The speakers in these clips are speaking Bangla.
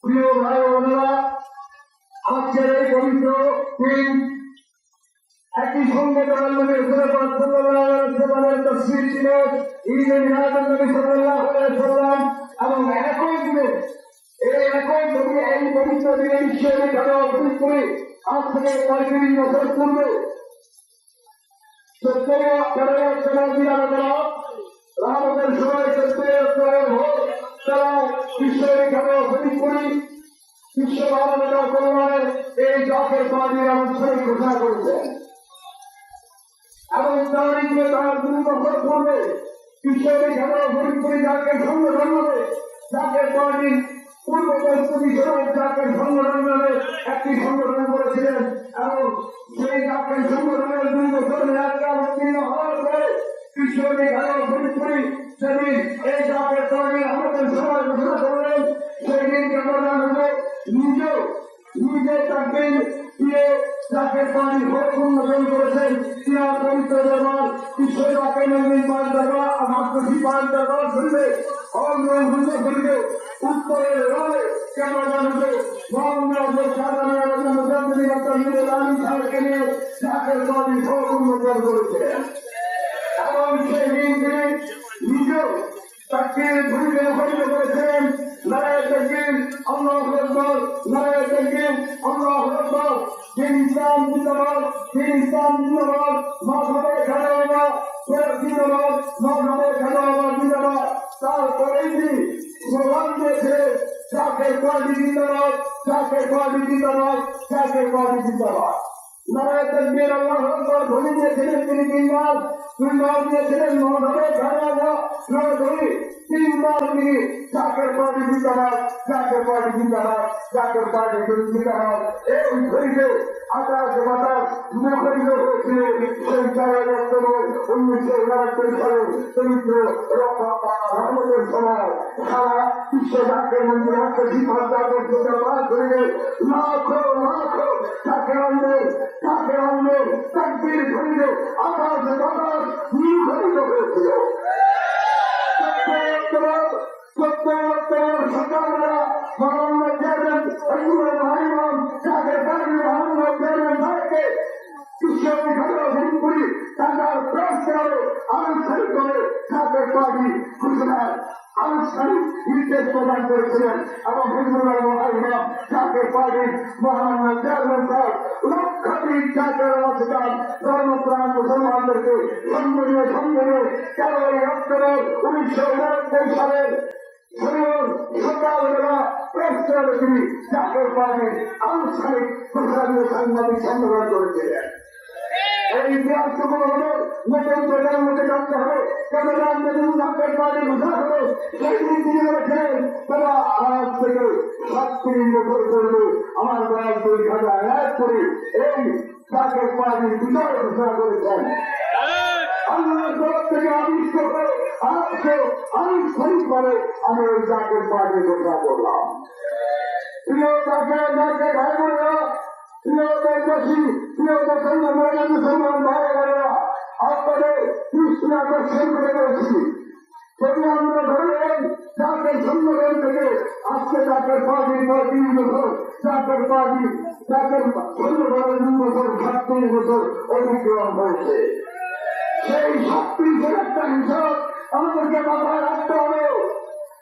প্রিয় ভাই বোনেরা, আজকের এই পবিত্র দিন একই সঙ্গে এবং একই দিনে একই ছবি এই পবিত্র দিনে ঈশ্বরের খেলা অর্জন করে আজ থেকে 35 বছর পূর্বে রামদের সময় তারা ঈশ্বরের খেলা অর্জন করি বিশ্ব মানবতা কল্যাণের এই জাতের পার্টির আনুষ্ঠানিক ঘোষণা করেছে এবং তারিখে তার 2 বছর পূর্বে ঈশ্বরের খেলা অর্জন করে জাতীয় সংগঠন হবে জাতীয় পার্টির পূর্ব প্রস্তুতি সভায় জাতীয় সংগঠন নামে একটি সংগঠন করেছিলেন এবং সেই জাতীয় সংগঠনের 2 বছর মেয়াদকাল উত্তীর্ণ হওয়ার পরে ঈশ্বরের খেলা অর্জন করে সেদিন এই জাতীয় পার্টির আমাদের সভায় ঘোষণা করলেন সেই দিনকে আমরা জানবো নিজে তাকে দিয়ে জাতীয় পার্টির ভোট উন্নয়ন করেছেন তিনি পবিত্র দরবার ঈশ্বর নির্মাণ দরবার আমার প্রতিপাল দরবার শুনবে অগ্রহণ করবে উত্তরের রবে কেন জানবে সাহেবকে নিয়ে জাতীয় পার্টির ভোট উন্নয়ন করেছে এবং সেই দিন তিনি নিজেও তাকে ভূমিকে হরিত করেছেন নারায়ণ তকবীর আল্লাহু আকবার নারায়ণ তকবীর আল্লাহু আকবার দিন ইসলাম জিন্দাবাদ দিন ইসলাম জিন্দাবাদ মাধবের খেলাবা জিন্দাবাদ মাধবের খেলাবা জিন্দাবাদ তারপরেই তিনি স্লোগান দিয়েছে জাতীয় পার্টি জিন্দাবাদ জাতীয় পার্টি জিন্দাবাদ জাতীয় পার্টি জিন্দাবাদ নারায়ণ তকবীর আল্লাহু আকবার ধ্বনি দিয়েছিলেন তিনি 3 বার দিয়েছিলেন মাধবের খেলাবা নয় 3 বার তিনি জাতীয় পার্টি জিন্দাবাদ জাতীয় পার্টি জিন্দাবাদ জাতীয় পার্টি জিন্দাবাদ এই ঘড়িতে আকাশ বাতাস মুখরিত হয়েছিল সেই 4 অক্টোবর 1969 সালে পবিত্র রহমতের সময় সারা বিশ্ব জাতীয় মন্দির আত্মশিক্ষার দরবার করে লাখো লাখো তাকে অন্যের তাকবীর ঘড়িতে আকাশ বাতাস মুখরিত হয়েছিল সকালবেলা মহানন্দ চেয়ারম্যান ভাইমান তাদের বাড়ির মহানন্দ চেয়ারম্যান ভাইকে টাকার প্রস্তাবে আনুষ্ঠানিক করে জাতীয় পার্টি ঘোষণায় আনুষ্ঠানিক নির্দেশ প্রদান করেছিলেন এবং হিন্দুরা মহাইমাম জাতীয় পার্টির মহানন্দ চেয়ারম্যান সাহেব লক্ষাধিক জাতীয় রাজধান ধর্মপ্রাণ মুসলমানদেরকে সঙ্গে 13 অক্টোবর 1969 সালের সকালবেলা প্রস্তাবে তিনি জাতীয় পার্টির আনুষ্ঠানিক ঘোষণা দিয়ে সাংবাদিক সম্মেলন করেছিলেন। এই ইতিহাসটুকু হলো নতুন প্রজন্মকে জানতে হবে কেন জাতীয় পার্টি ঘোষণা হবে সেই দিন তিনি বলেছিলেন তারা আজ থেকে 37 বছর পূর্বে আমার বয়স 2001 করে এই জাতীয় পার্টির বিজয় ঘোষণা করেছেন। আল্লাহর তরফ থেকে আবিষ্ট করে আজকে আনুষ্ঠানিকভাবে আমি ওই জাতীয় পার্টি ঘোষণা করলাম। প্রিয় জাতীয় ভাই বোনেরা, প্রিয় দেশবাসী, প্রিয় মুসলমান ভাই বোনেরা, আপনাদের দৃষ্টি আকর্ষণ করে রয়েছি যদি আমরা ধরলেন জাতীয় সংগঠন থেকে আজকে জাতীয় পার্টির 35 বছর জাতীয় পার্টি জাতীয় সংগঠনের 2 বছর 37 বছর অতিক্রম হয়েছে। সেই 37 একটা হিসাব আমাদেরকে মাথায় রাখতে হবে।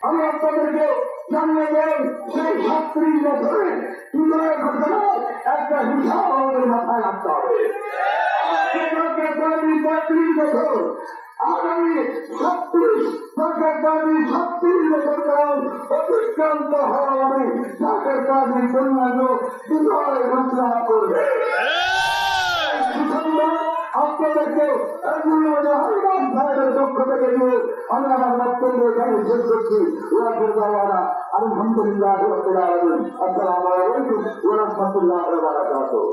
আমি আপনাদেরকে জানিয়ে দেন সেই 37 বছরে বিজয়ের ঘটনার একটা হিসাব আমাদের মাথায় রাখতে হবে। 35 বছর আগামী 36 বছর কাল অতিক্রান্ত হওয়া হবে জাতীয় পার্টির অন্যান্য বিজয় ঘোষণা করবে। আপনাদেরকে পক্ষ থেকে নিয়ে আমি আমার বক্তব্য এখানে শেষ করছি। আলহামদুলিল্লাহ আসসালামু আলাইকুম ওয়া রাহমাতুল্লাহি ওয়া বারাকাতুহু।